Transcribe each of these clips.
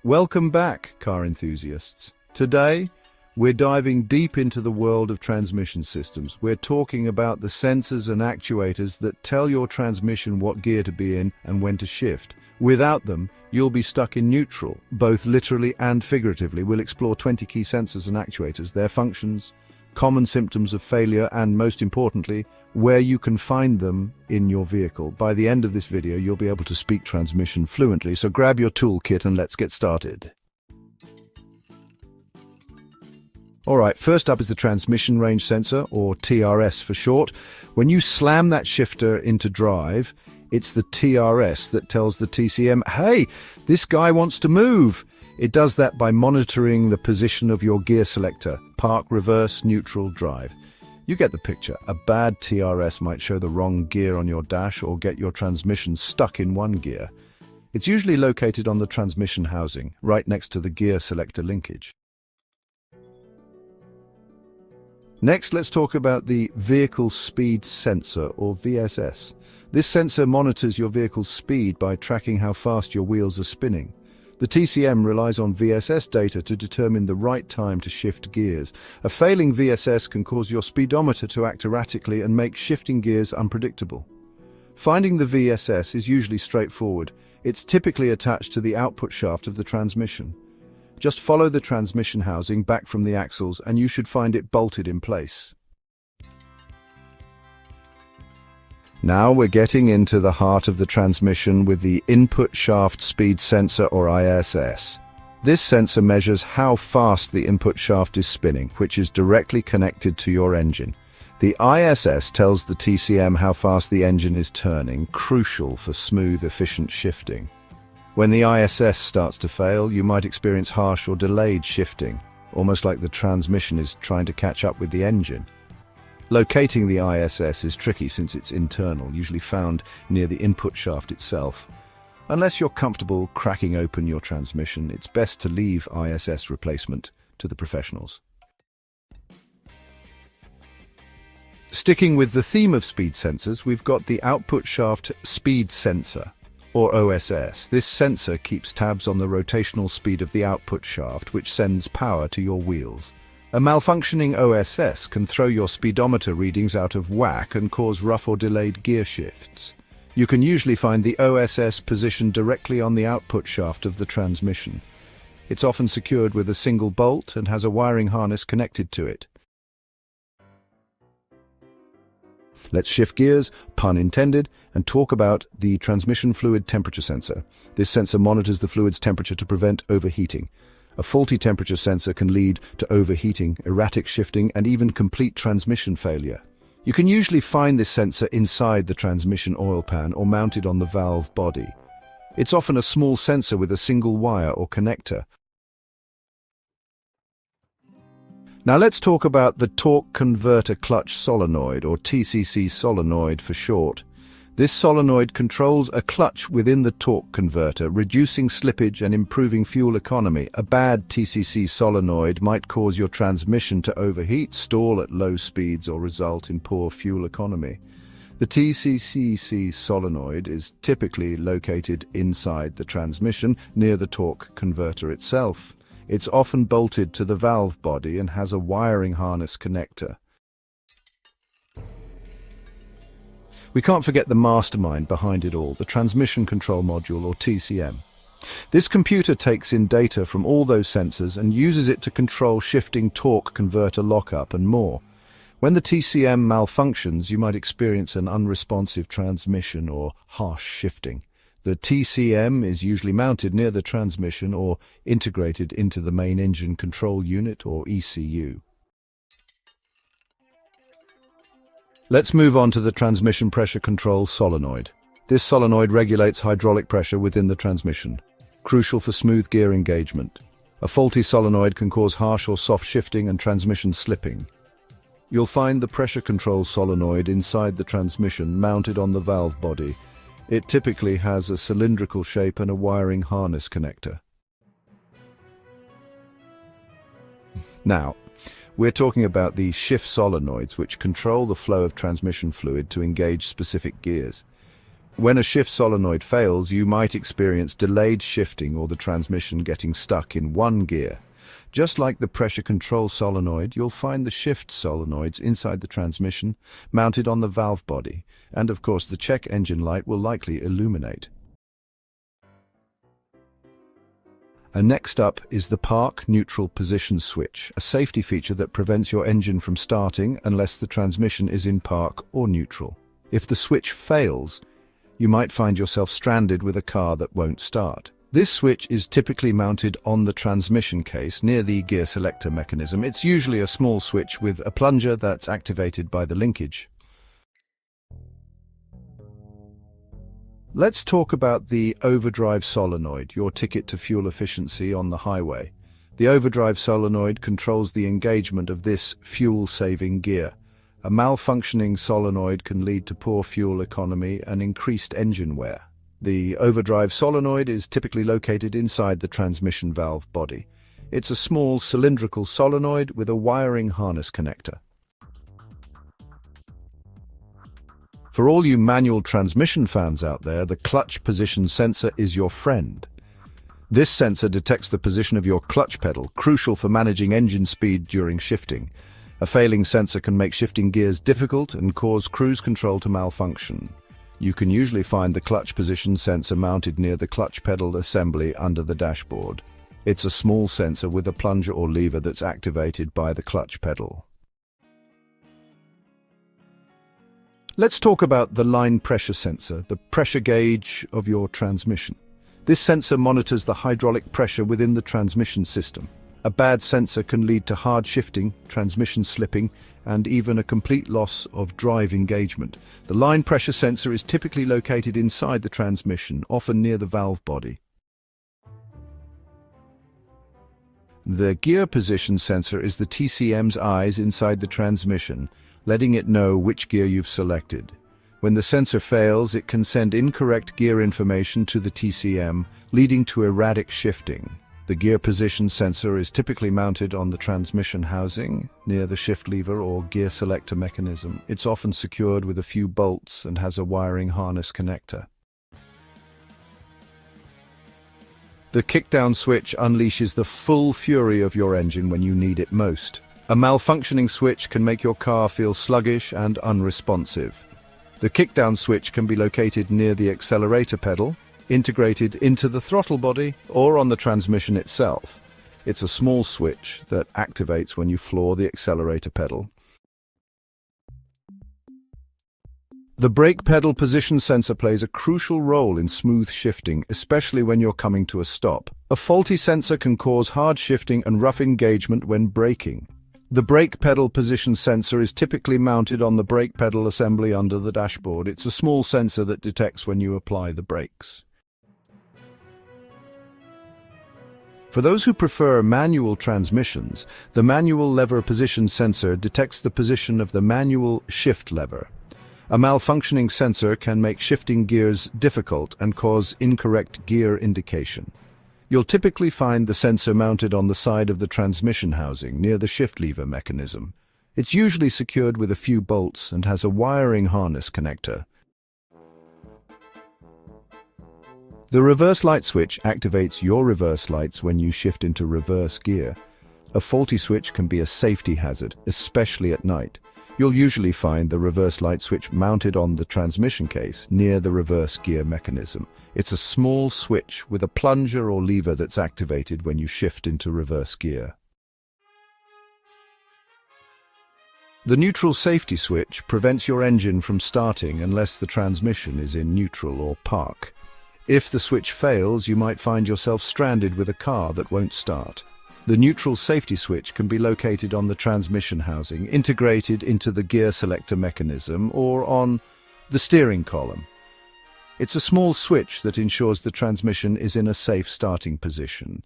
Welcome back, car enthusiasts. Today, we're diving deep into the world of transmission systems. We're talking about the sensors and actuators that tell your transmission what gear to be in and when to shift. Without them, you'll be stuck in neutral, both literally and figuratively. We'll explore 20 key sensors and actuators, their functions, common symptoms of failure, and most importantly, where you can find them in your vehicle. By the end of this video, you'll be able to speak transmission fluently, so grab your toolkit and let's get started. Alright, first up is the transmission range sensor, or TRS for short. When you slam that shifter into drive, it's the TRS that tells the TCM, hey, this guy wants to move. It does that by monitoring the position of your gear selector, park, reverse, neutral, drive. You get the picture. A bad TRS might show the wrong gear on your dash or get your transmission stuck in one gear. It's usually located on the transmission housing, right next to the gear selector linkage. Next, let's talk about the Vehicle Speed Sensor, or VSS. This sensor monitors your vehicle's speed by tracking how fast your wheels are spinning. The TCM relies on VSS data to determine the right time to shift gears. A failing VSS can cause your speedometer to act erratically and make shifting gears unpredictable. Finding the VSS is usually straightforward. It's typically attached to the output shaft of the transmission. Just follow the transmission housing back from the axles and you should find it bolted in place. Now we're getting into the heart of the transmission with the Input Shaft Speed Sensor, or ISS. This sensor measures how fast the input shaft is spinning, which is directly connected to your engine. The ISS tells the TCM how fast the engine is turning, crucial for smooth, efficient shifting. When the ISS starts to fail, you might experience harsh or delayed shifting, almost like the transmission is trying to catch up with the engine. Locating the ISS is tricky since it's internal, usually found near the input shaft itself. Unless you're comfortable cracking open your transmission, it's best to leave ISS replacement to the professionals. Sticking with the theme of speed sensors, we've got the Output Shaft Speed Sensor, or OSS. This sensor keeps tabs on the rotational speed of the output shaft, which sends power to your wheels. A malfunctioning OSS can throw your speedometer readings out of whack and cause rough or delayed gear shifts. You can usually find the OSS positioned directly on the output shaft of the transmission. It's often secured with a single bolt and has a wiring harness connected to it. Let's shift gears, pun intended, and talk about the transmission fluid temperature sensor. This sensor monitors the fluid's temperature to prevent overheating. A faulty temperature sensor can lead to overheating, erratic shifting, and even complete transmission failure. You can usually find this sensor inside the transmission oil pan or mounted on the valve body. It's often a small sensor with a single wire or connector. Now let's talk about the Torque Converter Clutch Solenoid, or TCC solenoid for short. This solenoid controls a clutch within the torque converter, reducing slippage and improving fuel economy. A bad TCC solenoid might cause your transmission to overheat, stall at low speeds, or result in poor fuel economy. The TCC solenoid is typically located inside the transmission, near the torque converter itself. It's often bolted to the valve body and has a wiring harness connector. We can't forget the mastermind behind it all, the Transmission Control Module, or TCM. This computer takes in data from all those sensors and uses it to control shifting torque converter lockup and more. When the TCM malfunctions, you might experience an unresponsive transmission or harsh shifting. The TCM is usually mounted near the transmission or integrated into the main engine control unit, or ECU. Let's move on to the Transmission Pressure Control Solenoid. This solenoid regulates hydraulic pressure within the transmission, crucial for smooth gear engagement. A faulty solenoid can cause harsh or soft shifting and transmission slipping. You'll find the pressure control solenoid inside the transmission, mounted on the valve body. It typically has a cylindrical shape and a wiring harness connector. Now, we're talking about the shift solenoids, which control the flow of transmission fluid to engage specific gears. When a shift solenoid fails, you might experience delayed shifting or the transmission getting stuck in one gear. Just like the pressure control solenoid, you'll find the shift solenoids inside the transmission, mounted on the valve body, and of course the check engine light will likely illuminate. And next up is the park neutral position switch, a safety feature that prevents your engine from starting unless the transmission is in park or neutral. If the switch fails, you might find yourself stranded with a car that won't start. This switch is typically mounted on the transmission case near the gear selector mechanism. It's usually a small switch with a plunger that's activated by the linkage. Let's talk about the overdrive solenoid, your ticket to fuel efficiency on the highway. The overdrive solenoid controls the engagement of this fuel-saving gear. A malfunctioning solenoid can lead to poor fuel economy and increased engine wear. The overdrive solenoid is typically located inside the transmission valve body. It's a small cylindrical solenoid with a wiring harness connector. For all you manual transmission fans out there, the clutch position sensor is your friend. This sensor detects the position of your clutch pedal, crucial for managing engine speed during shifting. A failing sensor can make shifting gears difficult and cause cruise control to malfunction. You can usually find the clutch position sensor mounted near the clutch pedal assembly under the dashboard. It's a small sensor with a plunger or lever that's activated by the clutch pedal. Let's talk about the line pressure sensor, the pressure gauge of your transmission. This sensor monitors the hydraulic pressure within the transmission system. A bad sensor can lead to hard shifting, transmission slipping, and even a complete loss of drive engagement. The line pressure sensor is typically located inside the transmission, often near the valve body. The gear position sensor is the TCM's eyes inside the transmission, letting it know which gear you've selected. When the sensor fails, it can send incorrect gear information to the TCM, leading to erratic shifting. The gear position sensor is typically mounted on the transmission housing, near the shift lever or gear selector mechanism. It's often secured with a few bolts and has a wiring harness connector. The kickdown switch unleashes the full fury of your engine when you need it most. A malfunctioning switch can make your car feel sluggish and unresponsive. The kickdown switch can be located near the accelerator pedal, integrated into the throttle body, or on the transmission itself. It's a small switch that activates when you floor the accelerator pedal. The brake pedal position sensor plays a crucial role in smooth shifting, especially when you're coming to a stop. A faulty sensor can cause hard shifting and rough engagement when braking. The brake pedal position sensor is typically mounted on the brake pedal assembly under the dashboard. It's a small sensor that detects when you apply the brakes. For those who prefer manual transmissions, the manual lever position sensor detects the position of the manual shift lever. A malfunctioning sensor can make shifting gears difficult and cause incorrect gear indication. You'll typically find the sensor mounted on the side of the transmission housing near the shift lever mechanism. It's usually secured with a few bolts and has a wiring harness connector. The reverse light switch activates your reverse lights when you shift into reverse gear. A faulty switch can be a safety hazard, especially at night. You'll usually find the reverse light switch mounted on the transmission case near the reverse gear mechanism. It's a small switch with a plunger or lever that's activated when you shift into reverse gear. The neutral safety switch prevents your engine from starting unless the transmission is in neutral or park. If the switch fails, you might find yourself stranded with a car that won't start. The neutral safety switch can be located on the transmission housing, integrated into the gear selector mechanism, or on the steering column. It's a small switch that ensures the transmission is in a safe starting position.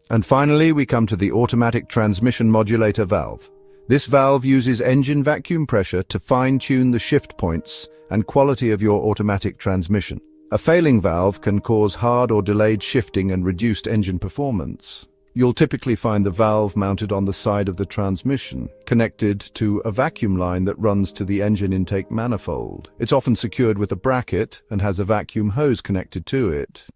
And finally, we come to the automatic transmission modulator valve. This valve uses engine vacuum pressure to fine-tune the shift points and quality of your automatic transmission. A failing valve can cause hard or delayed shifting and reduced engine performance. You'll typically find the valve mounted on the side of the transmission, connected to a vacuum line that runs to the engine intake manifold. It's often secured with a bracket and has a vacuum hose connected to it.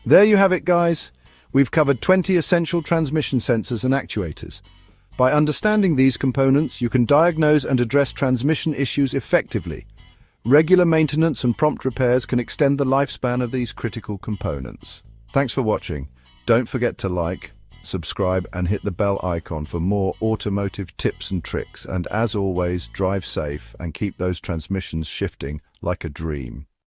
There you have it, guys. We've covered 20 essential transmission sensors and actuators. By understanding these components, you can diagnose and address transmission issues effectively. Regular maintenance and prompt repairs can extend the lifespan of these critical components. Thanks for watching. Don't forget to like, subscribe, and hit the bell icon for more automotive tips and tricks. And as always, drive safe and keep those transmissions shifting like a dream.